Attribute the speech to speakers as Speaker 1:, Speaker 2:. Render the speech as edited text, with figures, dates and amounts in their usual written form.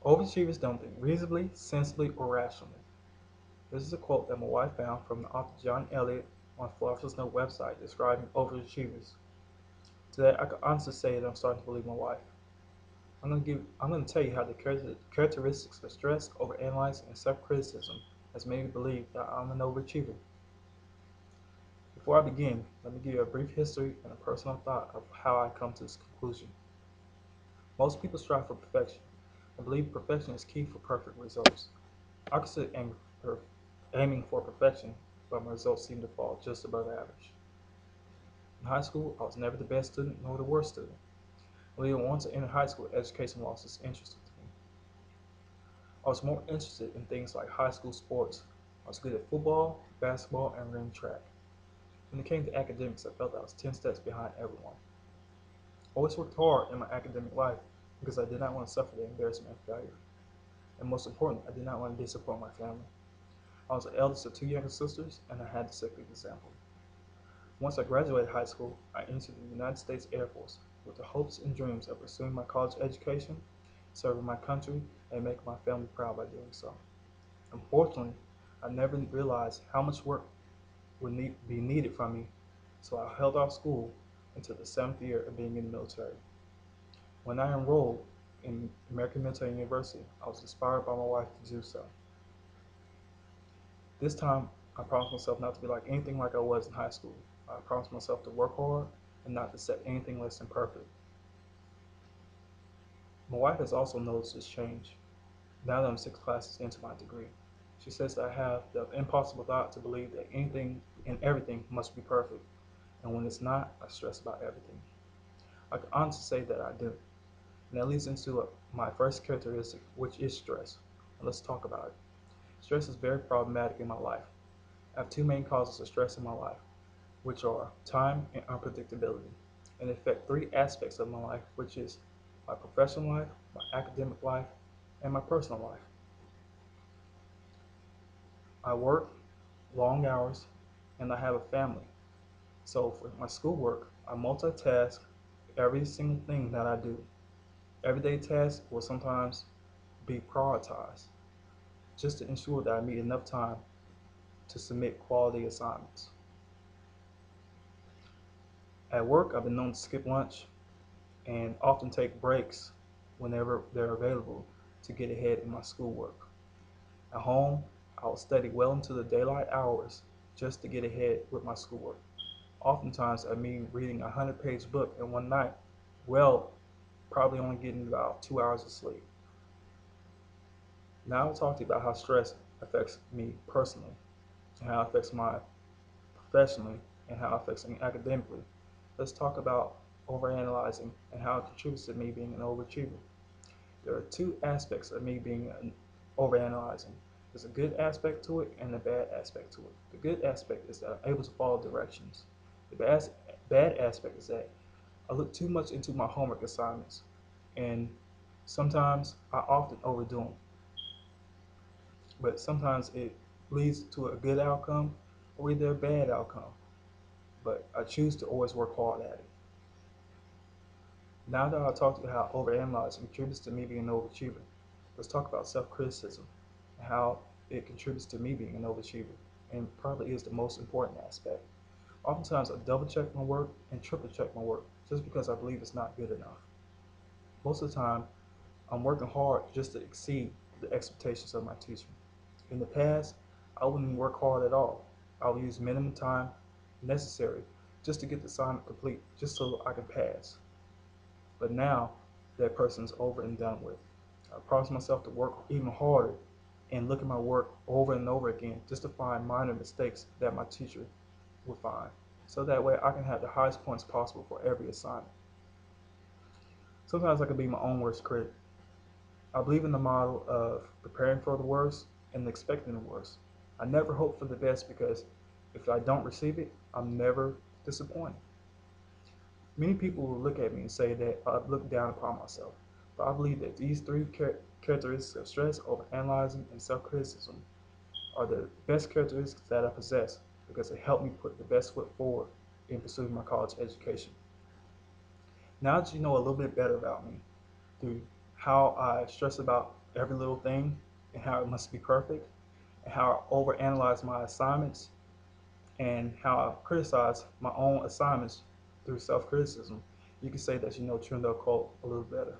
Speaker 1: Overachievers don't think reasonably, sensibly, or rationally. This is a quote that my wife found from the author John Elliott on Philosopher's Note website describing overachievers. Today, I can honestly say that I'm starting to believe my wife. I'm going to tell you how the characteristics of stress, overanalyzing, and self-criticism has made me believe that I'm an overachiever. Before I begin, let me give you a brief history and a personal thought of how I come to this conclusion. Most people strive for perfection and believe perfection is key for perfect results. I consider aiming for perfection, but my results seem to fall just above average. In high school, I was never the best student nor the worst student. But even once I entered high school, education lost its interest to me. I was more interested in things like high school sports. I was good at football, basketball, and running track. When it came to academics, I felt I was 10 steps behind everyone. I always worked hard in my academic life because I did not want to suffer the embarrassment of failure. And most important, I did not want to disappoint my family. I was the eldest of two younger sisters, and I had to set the example. Once I graduated high school, I entered the United States Air Force with the hopes and dreams of pursuing my college education, serving my country, and making my family proud by doing so. Unfortunately, I never realized how much work would be needed from me, so I held off school until the 7th year of being in the military. When I enrolled in American Military University, I was inspired by my wife to do so. This time, I promised myself not to be like anything like I was in high school. I promised myself to work hard and not to set anything less than perfect. My wife has also noticed this change. Now that I'm 6 classes into my degree, she says that I have the impossible thought to believe that anything and everything must be perfect, and when it's not, I stress about everything. I can honestly say that I do, and that leads into my first characteristic, which is stress. And let's talk about it. Stress is very problematic in my life. I have two main causes of stress in my life, which are time and unpredictability, and affect three aspects of my life, which is my professional life, my academic life, and my personal life. I work long hours and I have a family. So for my schoolwork, I multitask every single thing that I do. Everyday tasks will sometimes be prioritized just to ensure that I meet enough time to submit quality assignments. At work, I've been known to skip lunch and often take breaks whenever they're available to get ahead in my schoolwork. At home, I will study well into the daylight hours just to get ahead with my schoolwork. Oftentimes, I mean reading a 100-page book in one night, well, probably only getting about 2 hours of sleep. Now I'll talk to you about how stress affects me personally, and how it affects my professionally, and how it affects me academically. Let's talk about overanalyzing and how it contributes to me being an overachiever. There are two aspects of me being an overanalyzing. There's a good aspect to it and a bad aspect to it. The good aspect is that I'm able to follow directions. The bad aspect is that I look too much into my homework assignments, and sometimes I often overdo them. But sometimes it leads to a good outcome or either a bad outcome. But I choose to always work hard at it. Now that I've talked about how overanalyzing contributes to me being an overachiever, let's talk about self-criticism and how it contributes to me being an overachiever, and probably is the most important aspect. Oftentimes I double check my work and triple check my work just because I believe it's not good enough. Most of the time, I'm working hard just to exceed the expectations of my teacher. In the past, I wouldn't work hard at all. I would use minimum time necessary just to get the assignment complete, just so I can pass. But now that person's over and done with. I promise myself to work even harder and look at my work over and over again just to find minor mistakes that my teacher would find. So that way I can have the highest points possible for every assignment. Sometimes I can be my own worst critic. I believe in the model of preparing for the worst and expecting the worst. I never hope for the best because if I don't receive it, I'm never disappointed. Many people will look at me and say that I look down upon myself, but I believe that these three characteristics of stress, overanalyzing, and self-criticism are the best characteristics that I possess because they help me put the best foot forward in pursuing my college education. Now that you know a little bit better about me through how I stress about every little thing and how it must be perfect, and how I overanalyze my assignments, and how I criticize my own assignments through self-criticism, you can say that you know Trindle Cole a little better.